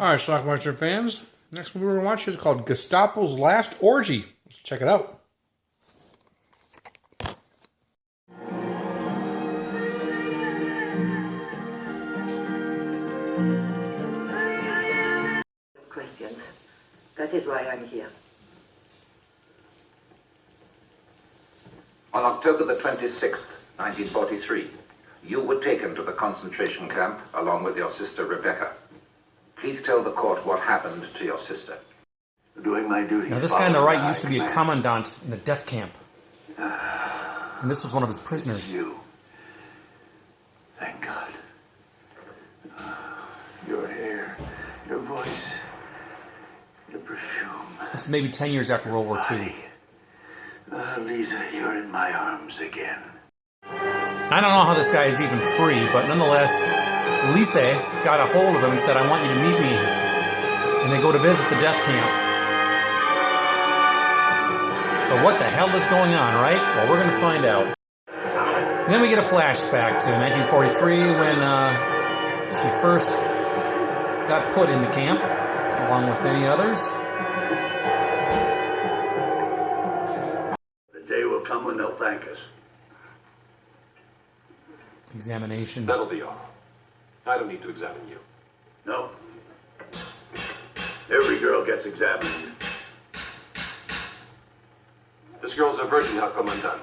Alright, Schlockmeister fans, next movie we're going to watch is called Gestapo's Last Orgy. Let's check it out. Questions. That is why I'm here. On October the 26th, 1943, you were taken to the concentration camp along with your sister Rebecca. Please tell the court what happened to your sister. Doing my duty. Now, this guy on the right used to be a commandant in a death camp. And this was one of his prisoners. You. Thank God. Your hair, your voice, your perfume. This is maybe 10 years after World War II. Lisa, you're in my arms again. I don't know how this guy is even free, but nonetheless, Lisa got a hold of him and said, I want you to meet me. And they go to visit the death camp. So what the hell is going on, right? Well, we're going to find out. And then we get a flashback to 1943 when she first got put into camp, along with many others. The day will come when they'll thank us. Examination. That'll be all. I don't need to examine you. No. Every girl gets examined. This girl's a virgin, Herr Commandant.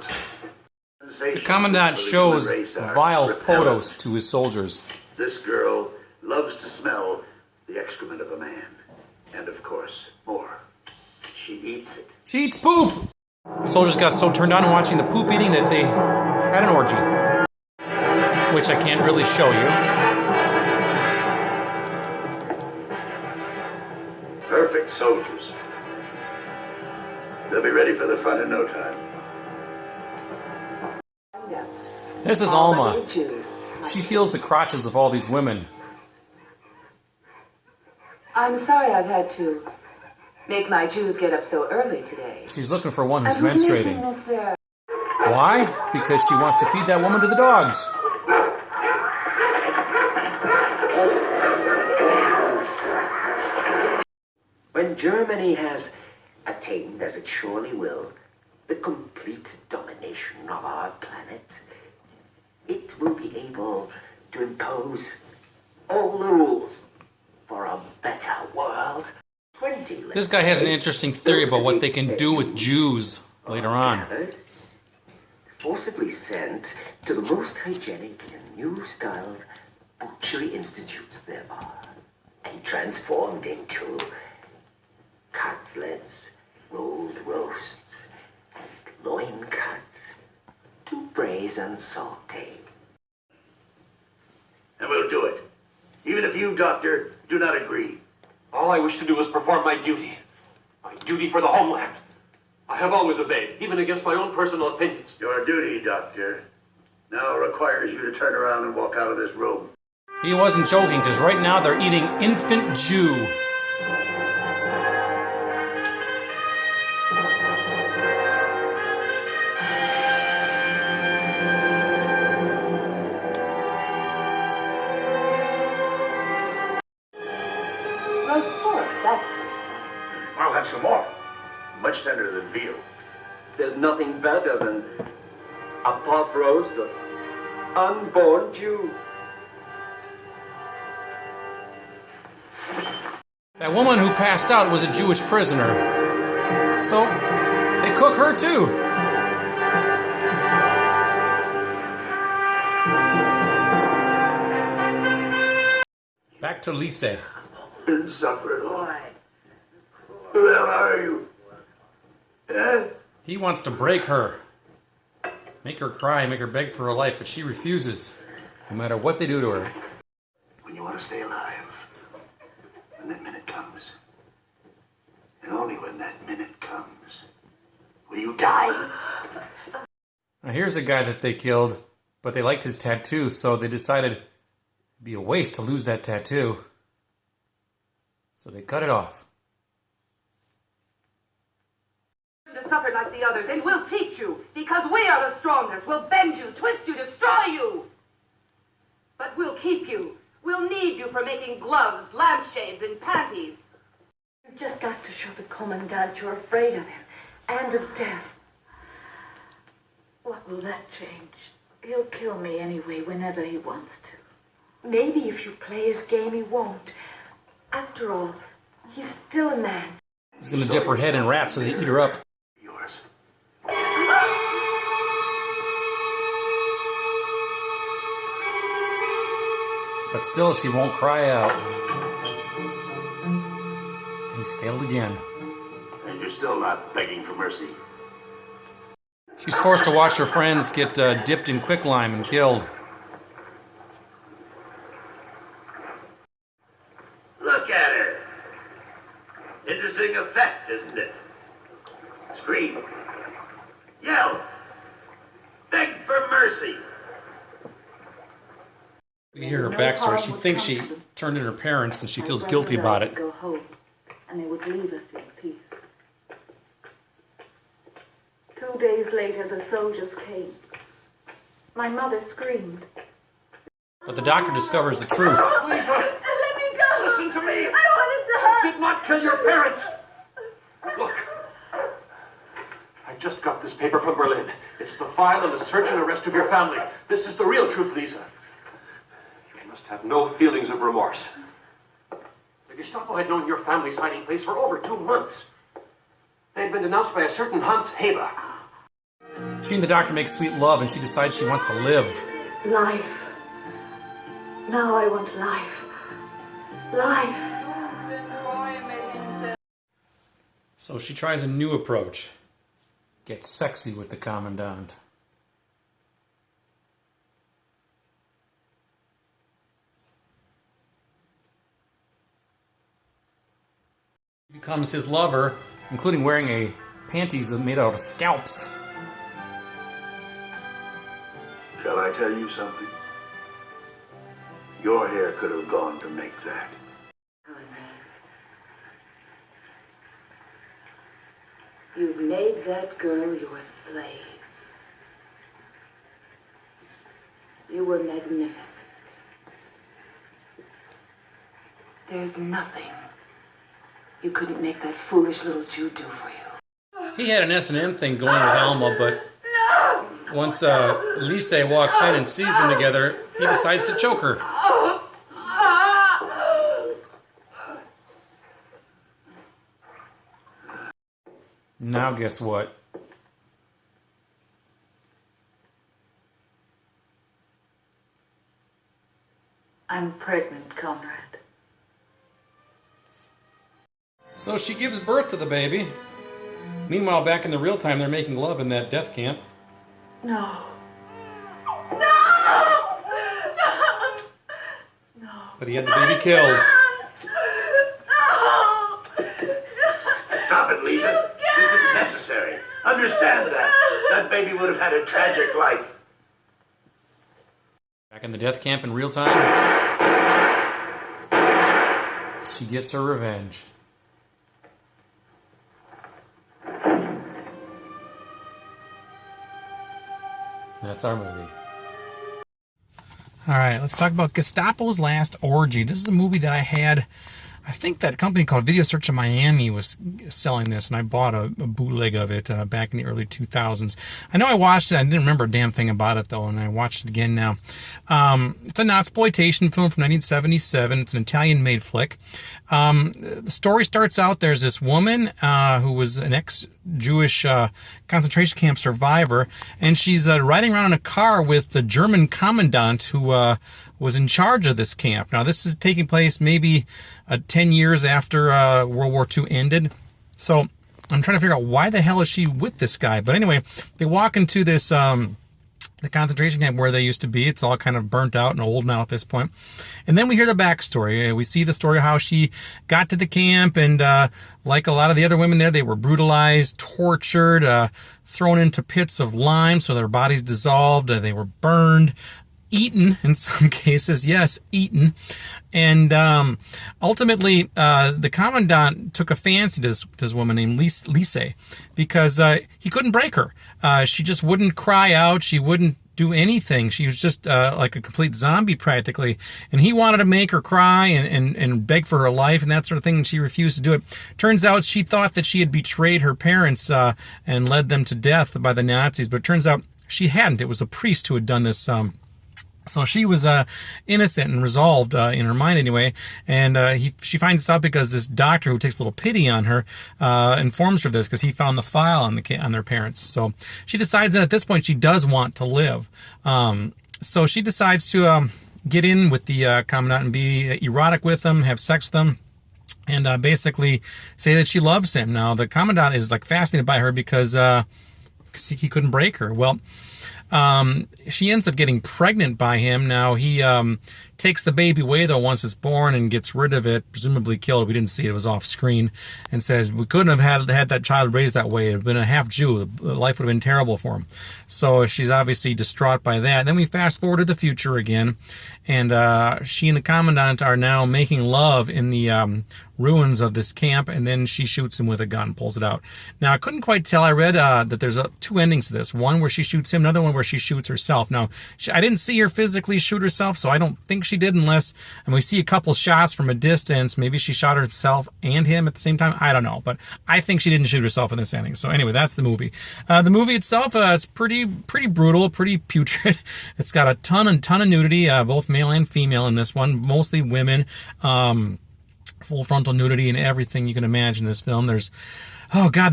The Commandant shows vile photos to his soldiers. This girl loves to smell the excrement of a man. And of course, more. She eats it. She eats poop! Soldiers got so turned on watching the poop eating that they had an orgy. Which I can't really show you. Perfect soldiers. They'll be ready for the front in no time. This is Alma. She feels the crotches of all these women. I'm sorry I've had to make my Jews get up so early today. She's looking for one who's I was missing menstruating. this there. Why? Because she wants to feed that woman to the dogs. When Germany has attained, as it surely will, the complete domination of our planet, it will be able to impose all the rules for a better world. This guy has an interesting theory about what they can do with Jews later on. Forcibly sent to the most hygienic and new-styled butchery institutes there are, and transformed into cutlets, rolled roasts, and loin cuts to braise and saute. And we'll do it. Even if you, Doctor, do not agree. All I wish to do is perform my duty. My duty for the homeland. I have always obeyed, even against my own personal opinions. Your duty, Doctor, now requires you to turn around and walk out of this room. He wasn't joking, because right now they're eating infant Jew. Roast pork, that's... I'll have some more. Much tender than veal. There's nothing better than a pot roast of unborn Jew. That woman who passed out was a Jewish prisoner. So, they cook her too. Back to Lisa. Insufferable. Who the hell are you? Eh? He wants to break her. Make her cry, make her beg for her life, but she refuses. No matter what they do to her. When you want to stay alive, when that minute comes, and only when that minute comes, will you die? Now here's a guy that they killed, but they liked his tattoo, so they decided it'd be a waste to lose that tattoo. So they cut it off. To suffer like the others, and we'll teach you, because we are the strongest. We'll bend you, twist you, destroy you. But we'll keep you. We'll need you for making gloves, lampshades, and panties. You've just got to show the Commandant you're afraid of him, and of death. What will that change? He'll kill me anyway whenever he wants to. Maybe if you play his game, he won't. After all, he's still a man. He's going to dip her head in rats so they eat her up. Yours. But still, she won't cry out. He's failed again. And you're still not begging for mercy. She's forced to watch her friends get dipped in quicklime and killed. Look at her. Interesting effect, isn't it? Scream. Yell. Beg for mercy. We hear her backstory. She thinks she turned in her parents and she feels guilty about it. Go home, and they would leave us in peace. 2 days later, the soldiers came. My mother screamed. But the doctor discovers the truth. Please, honey. Let me go! Listen to me. I wanted to hide! Did not kill your parents. Look. I just got this paper from Berlin. It's the file on the search and arrest of your family. This is the real truth, Lisa. You must have no feelings of remorse. The Gestapo had known your family's hiding place for over 2 months. They had been denounced by a certain Hans Heber. She and the doctor make sweet love and she decides she wants to live. Life. Now I want life. Life. So she tries a new approach. Get sexy with the Commandant. She becomes his lover, including wearing a panties made out of scalps. Shall I tell you something? Your hair could have gone to make that. You've made that girl your slave. You were magnificent. There's nothing you couldn't make that foolish little Jew do for you. He had an S&M thing going with Alma, but once Lise walks in and sees them together, he decides to choke her. Now guess what? I'm pregnant, Conrad. So she gives birth to the baby. Meanwhile, back in the real time, they're making love in that death camp. No. But he had the baby killed. Stop it, Lisa. This isn't necessary. Understand that. That baby would have had a tragic life. Back in the death camp in real time, she gets her revenge. That's our movie. All right, let's talk about Gestapo's Last Orgy. This is a movie that I had. I think that company called Video Search in Miami was selling this, and I bought a bootleg of it back in the early 2000s. I know I watched it. I didn't remember a damn thing about it, though, and I watched it again now. It's a Notsploitation film from 1977. It's an Italian-made flick. The story starts out, there's this woman who was an ex-Jewish concentration camp survivor, and she's riding around in a car with the German commandant who was in charge of this camp. Now, this is taking place maybe 10 years after World War II ended. So I'm trying to figure out why the hell is she with this guy. But anyway, they walk into this the concentration camp where they used to be. It's all kind of burnt out and old now at this point. And then we hear the backstory. We see the story of how she got to the camp, and like a lot of the other women there, they were brutalized, tortured, thrown into pits of lime so their bodies dissolved. They were burned, eaten in some cases, yes, eaten. And ultimately, the commandant took a fancy to this woman named Lise because he couldn't break her. She just wouldn't cry out. She wouldn't do anything. She was just like a complete zombie practically. And he wanted to make her cry and beg for her life and that sort of thing, and she refused to do it. Turns out she thought that she had betrayed her parents and led them to death by the Nazis, but it turns out she hadn't. It was a priest who had done this. So she was innocent and resolved in her mind anyway, and she finds this out because this doctor who takes a little pity on her informs her of this because he found the file on their parents. So she decides that at this point she does want to live. So she decides to get in with the commandant and be erotic with him, have sex with him, and basically say that she loves him. Now the commandant is like fascinated by her because he couldn't break her. Well, she ends up getting pregnant by him. Now he takes the baby away though once it's born and gets rid of it, presumably killed. We didn't see it; it was off screen, and says we couldn't have had that child raised that way. It would have been a half Jew. Life would have been terrible for him. So she's obviously distraught by that. Then we fast forward to the future again, and she and the commandant are now making love in the ruins of this camp, and then she shoots him with a gun, pulls it out. Now I couldn't quite tell. I read that there's two endings to this: one where she shoots him, another one where she shoots herself. Now I didn't see her physically shoot herself, so I don't think she did, unless, and we see a couple shots from a distance. Maybe she shot herself and him at the same time. I don't know, but I think she didn't shoot herself in this ending. So anyway, that's the movie. The movie itself, it's pretty brutal, pretty putrid. It's got a ton of nudity, both male and female in this one, mostly women. Full frontal nudity and everything you can imagine in this film. There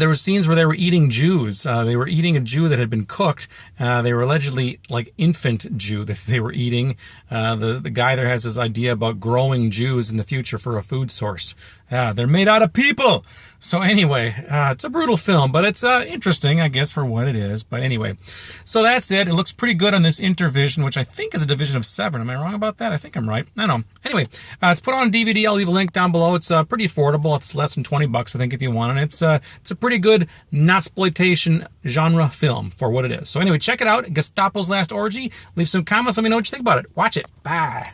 were scenes where they were eating Jews. They were eating a Jew that had been cooked. They were allegedly like infant Jew that they were eating. The guy there has this idea about growing Jews in the future for a food source. They're made out of people. So anyway, it's a brutal film, but it's interesting, I guess, for what it is. But anyway, so that's it. It looks pretty good on this Intervision, which I think is a division of 7. Am I wrong about that? I think I'm right. I don't know. Anyway, it's put on DVD. I'll leave a link down below. It's pretty affordable. It's less than $20, I think, if you want it. It's a pretty good not-sploitation genre film for what it is. So anyway, check it out. Gestapo's Last Orgy. Leave some comments. Let me know what you think about it. Watch it. Bye.